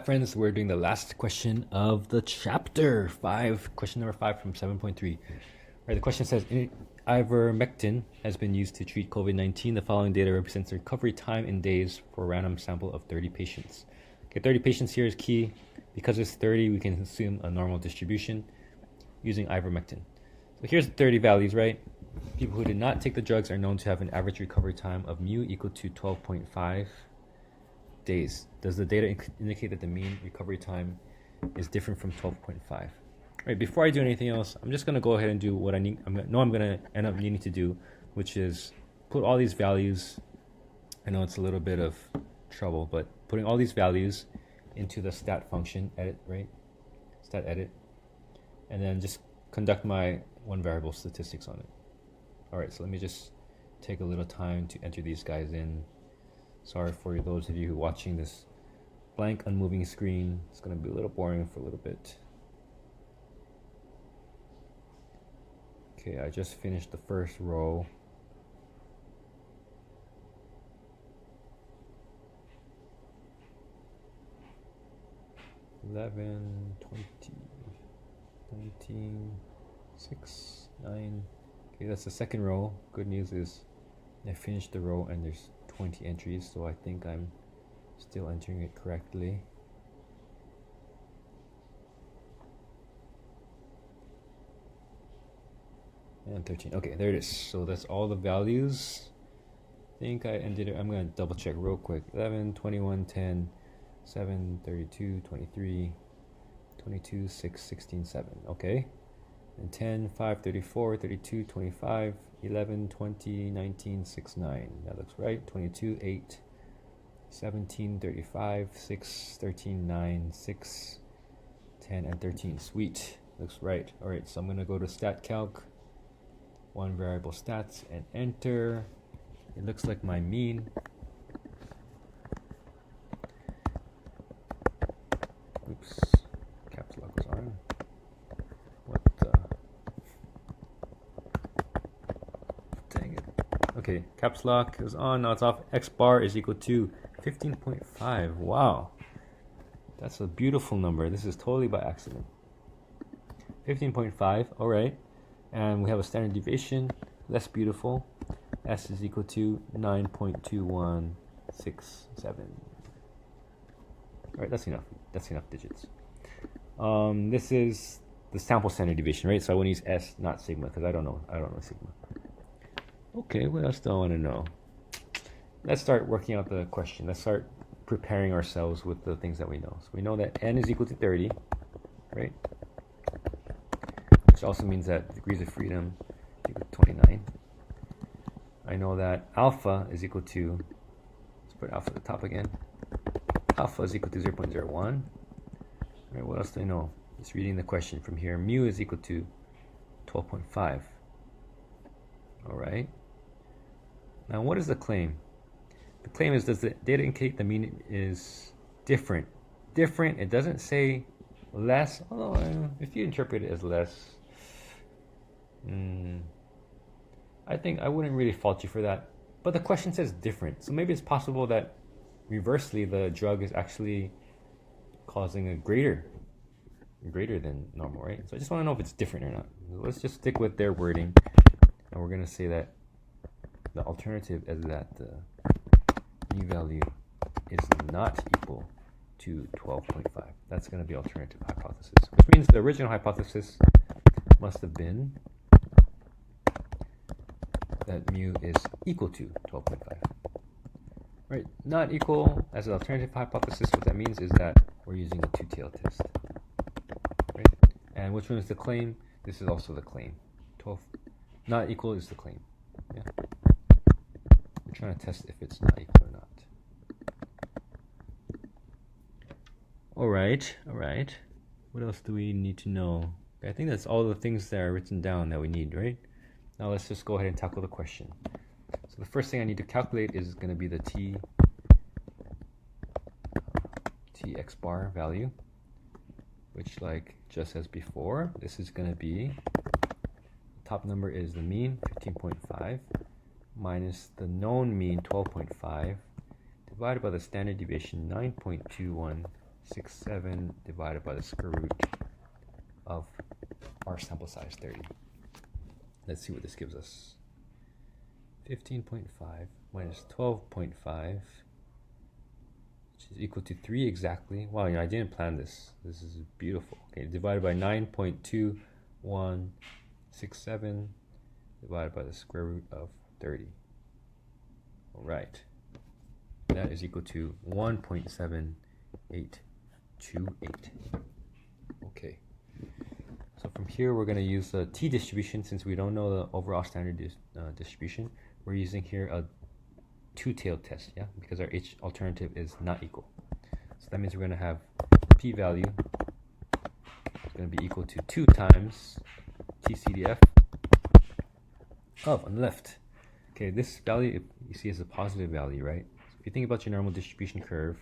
Friends, we're doing the last question of the chapter 5, question number 5 from 7.3. Right, the question says, ivermectin has been used to treat COVID-19. The following data represents the recovery time in days for a random sample of 30 patients. Okay, 30 patients here is key. Because it's 30, we can assume a normal distribution using ivermectin. So here's the 30 values, right? People who did not take the drugs are known to have an average recovery time of mu equal to 12.5 days. Does the data indicate that the mean recovery time is different from 12.5? Right, before I do anything else, I'm just going to go ahead and do what I need. I'm going to end up needing to do, which is put all these values. I know it's a little bit of trouble, but putting all these values into the stat function, edit, right? Stat edit. And then just conduct my one variable statistics on it. All right, so let me just take a little time to enter these guys in. Sorry for those of you who are watching this blank, unmoving screen. It's going to be a little boring for a little bit. Okay, I just finished the first row. $11, $20, $19, $6, $9. Okay, that's the second row. Good news is I finished the row and there's 20 entries, so I think I'm still entering it correctly. And 13. Okay, there it is. So that's all the values. I think I ended it. I'm going to double check real quick. 11, 21, 10, 7, 32, 23, 22, 6, 16, 7. Okay. And 10, 5, 34, 32, 25, 11, 20, 19, 6, 9. That looks right. 22, 8, 17, 35, 6, 13, 9, 6, 10, and 13. Sweet. Looks right. All right, so I'm going to go to stat calc, one variable stats, and enter. It looks like my mean. Oops. Caps lock was on. What the? Dang it. Okay, caps lock is on. Now it's off. X bar is equal to 15.5. Wow. That's a beautiful number. This is totally by accident. 15.5. All right. And we have a standard deviation. Less beautiful. S is equal to 9.2167. All right, that's enough. That's enough digits. This is the sample standard deviation, right? So I want to use S, not sigma, because I don't know sigma. Okay, what else do I want to know? Let's start working out the question. Let's start preparing ourselves with the things that we know. So we know that N is equal to 30, right? Which also means that degrees of freedom is equal to 29. I know that alpha is equal to, let's put alpha at the top again. Alpha is equal to 0.01. All right, what else do I know? Just reading the question from here. Mu is equal to 12.5. All right. Now, what is the claim? The claim is, does the data indicate the mean is different? Different, it doesn't say less, although if you interpret it as less, I think I wouldn't really fault you for that. But the question says different. So maybe it's possible that reversely the drug is actually causing a greater than normal, right? So I just want to know if it's different or not. Let's just stick with their wording. And we're going to say that the alternative is that the mu value is not equal to 12.5. That's going to be alternative hypothesis, which means the original hypothesis must have been that mu is equal to 12.5. Right, not equal as an alternative hypothesis. What that means is that we're using a two-tailed test. Right? And which one is the claim? This is also the claim. 12 not equal is the claim. Yeah. We're trying to test if it's not equal or not. All right. What else do we need to know? I think that's all the things that are written down that we need, right? Now let's just go ahead and tackle the question. So the first thing I need to calculate is going to be the X bar value, which, like just as before, this is going to be, top number is the mean, 15.5, minus the known mean, 12.5, divided by the standard deviation, 9.2167. 67 divided by the square root of our sample size 30. Let's see what this gives us. 15.5 minus 12.5, which is equal to 3 exactly. Wow, I didn't plan this. This is beautiful. Okay, divided by 9.2167 divided by the square root of 30. All right. That is equal to 1.7828. Okay. So from here, we're going to use the t-distribution. Since we don't know the overall standard distribution, we're using here a two-tailed test, yeah, because our h alternative is not equal. So that means we're going to have the p-value is going to be equal to 2 times t-CDF of on the left. Okay, this value you see is a positive value, right? So if you think about your normal distribution curve,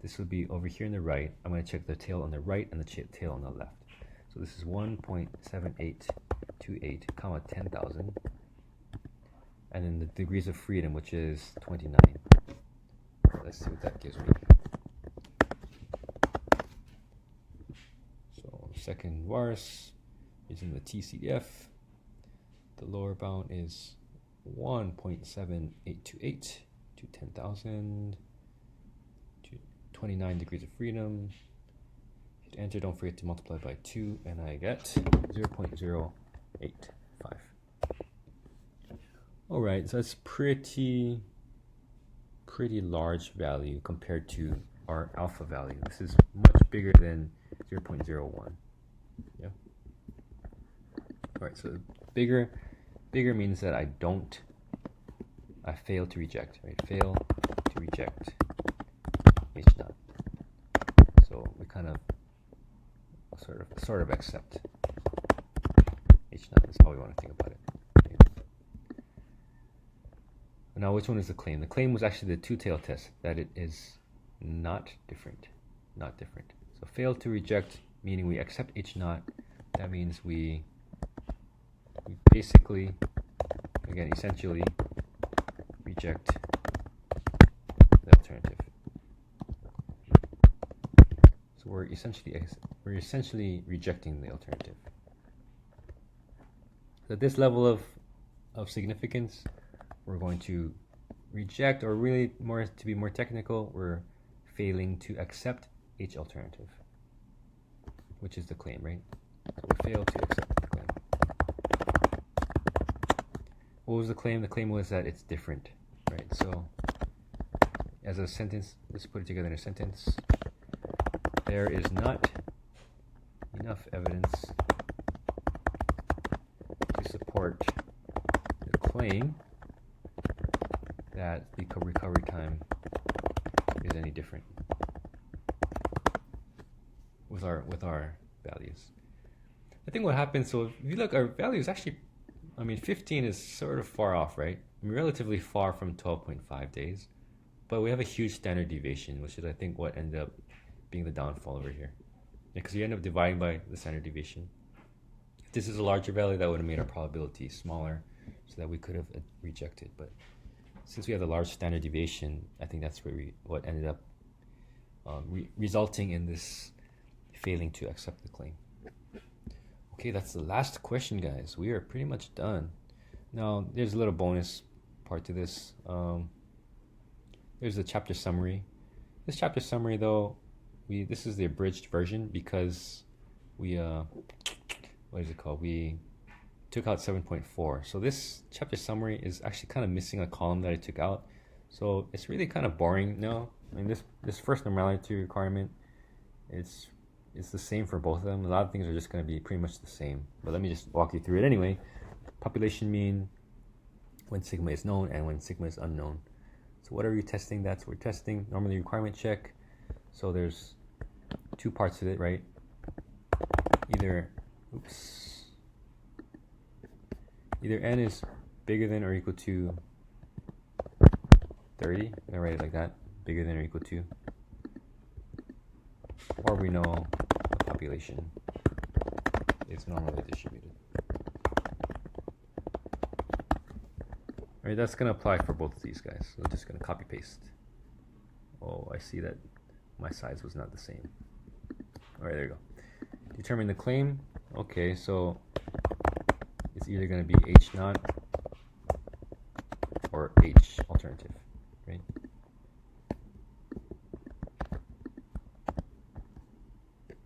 this would be over here on the right. I'm going to check the tail on the right and the tail on the left. So this is 1.7828 comma 10,000, and then the degrees of freedom, which is 29. Let's see what that gives me. So second vars using the TCDF, the lower bound is 1.7828 to 10,000 to 29 degrees of freedom. Hit enter, don't forget to multiply by 2, and I get 0.085. Alright, so that's pretty large value compared to our alpha value. This is much bigger than 0.01. Yeah. Alright, so bigger means that I fail to reject, right? Fail to reject H naught. So we kind of sort of accept H naught. That's how we want to think about it. Okay. Now, which one is the claim? The claim was actually the two-tailed test, that it is not different. Not different. So fail to reject, meaning we accept H naught. That means we basically, again, essentially reject the alternative. So we're essentially rejecting the alternative. So at this level of significance, we're going to reject, or really to be more technical, we're failing to accept H alternative, which is the claim, right? So we fail to accept the claim. What was the claim? The claim was that it's different, right? So as a sentence, let's put it together in a sentence. There is not enough evidence to support the claim that the recovery time is any different with our values. I think what happens, so if you look, our value is actually, 15 is sort of far off, right? Relatively far from 12.5 days, but we have a huge standard deviation, which is, I think, what ended up being the downfall over here. Because you end up dividing by the standard deviation. If this is a larger value, that would have made our probability smaller, so that we could have rejected. But since we have a large standard deviation, I think that's what ended up resulting in this failing to accept the claim. Okay, that's the last question, guys. We are pretty much done. Now, there's a little bonus part to this. There's a chapter summary. This chapter summary, though, this is the abridged version because we took out 7.4. So this chapter summary is actually kind of missing a column that I took out. So it's really kind of boring now. This first normality requirement, it's the same for both of them. A lot of things are just going to be pretty much the same. But let me just walk you through it anyway. Population mean, when sigma is known and when sigma is unknown. So what are we testing? That's what we're testing. Normally requirement check. So there's two parts of it, right? Either n is bigger than or equal to 30. I'm gonna write it like that. Bigger than or equal to. Or we know the population is normally distributed. Alright, that's gonna apply for both of these guys. So I'm just gonna copy paste. Oh, I see that my size was not the same. All right, there you go. Determine the claim. Okay, so it's either going to be H naught or H alternative, right?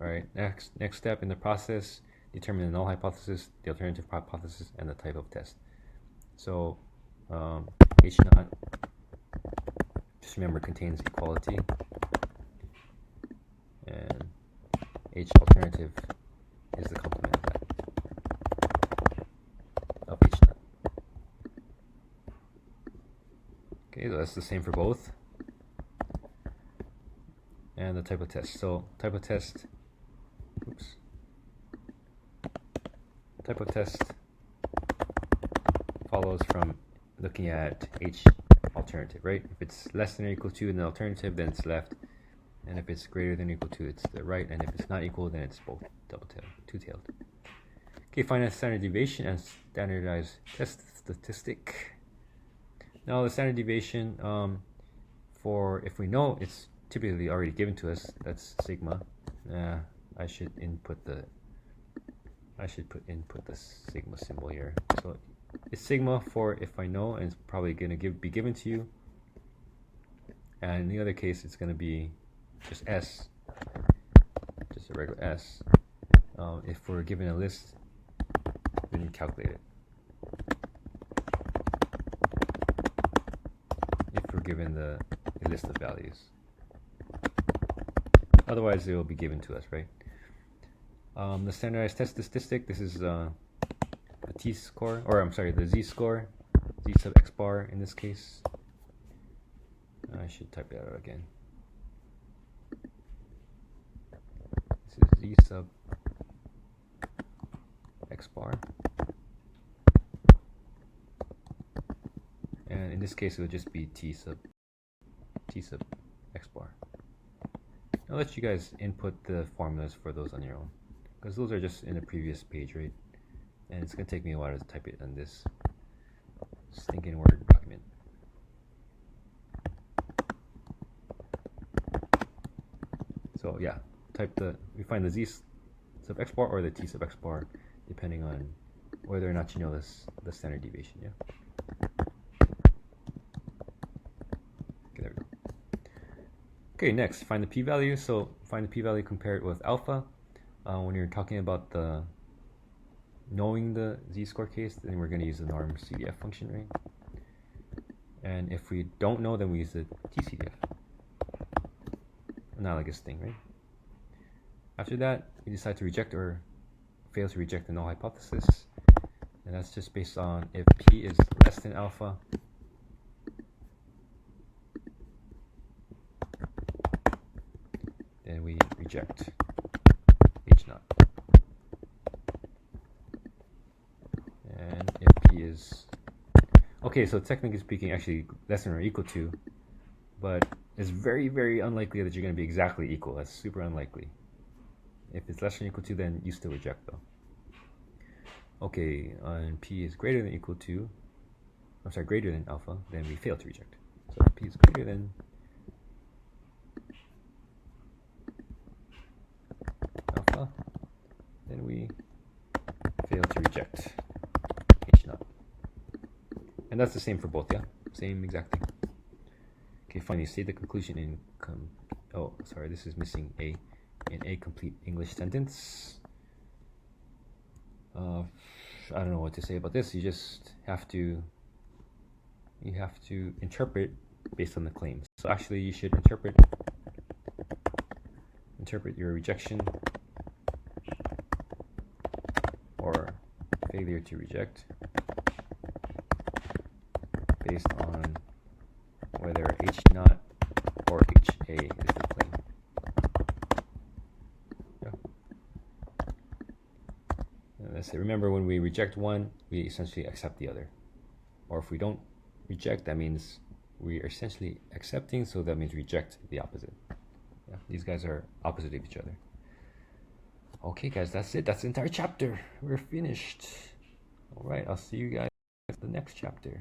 All right, next step in the process, determine the null hypothesis, the alternative hypothesis, and the type of test. So H naught, just remember, contains equality, and H alternative is the complement of that, of H naught. Okay, so that's the same for both. And the type of test. So type of test, type of test follows from looking at H alternative, right? If it's less than or equal to the alternative, then it's left. And if it's greater than or equal to, it's the right. And if it's not equal, then it's both double-tailed, two-tailed. Okay, find a standard deviation and standardized test statistic. Now the standard deviation, for if we know it's typically already given to us, that's sigma. I should input the sigma symbol here. So it's sigma for if I know, and it's probably going to be given to you. And in the other case, it's going to be just S, just a regular S. If we're given a list, then you calculate it. If we're given a list of values. Otherwise, it will be given to us, right? The standardized test statistic, this is the t-score, or I'm sorry, the z-score, z sub x bar in this case. I should type that out again. This is z sub x bar. And in this case, it would just be t sub x bar. I'll let you guys input the formulas for those on your own, because those are just in the previous page, right? And it's going to take me a while to type it on this stinking Word document. So yeah, we find the z sub x bar or the t sub x bar, depending on whether or not you know the standard deviation. Yeah. Okay, there we go. Okay, next, find the p-value. So find the p-value, compare it with alpha. When you're talking about knowing the z-score case, then we're going to use the norm CDF function, right? And if we don't know, then we use the TCDF. Analogous thing, right? After that, we decide to reject or fail to reject the null hypothesis. And that's just based on if p is less than alpha, then we reject H naught. And if p is, okay, so technically speaking, actually less than or equal to, but it's very, very unlikely that you're going to be exactly equal. That's super unlikely. If it's less than or equal to, then you still reject though. Okay, and p is greater than or equal to, I'm sorry, greater than alpha, then we fail to reject. So if p is greater than alpha, then we fail to reject H naught. And that's the same for both, yeah? Same exact thing. Okay, finally, state the conclusion in oh, sorry, this is missing a in a complete English sentence. I don't know what to say about this. You just have to interpret based on the claims. So actually, you should interpret your rejection or failure to reject based on whether H naught or HA is the claim. Yeah. And let's say, remember, when we reject one, we essentially accept the other. Or if we don't reject, that means we are essentially accepting, so that means reject the opposite. Yeah, these guys are opposite of each other. Okay, guys, that's it. That's the entire chapter. We're finished. All right, I'll see you guys in the next chapter.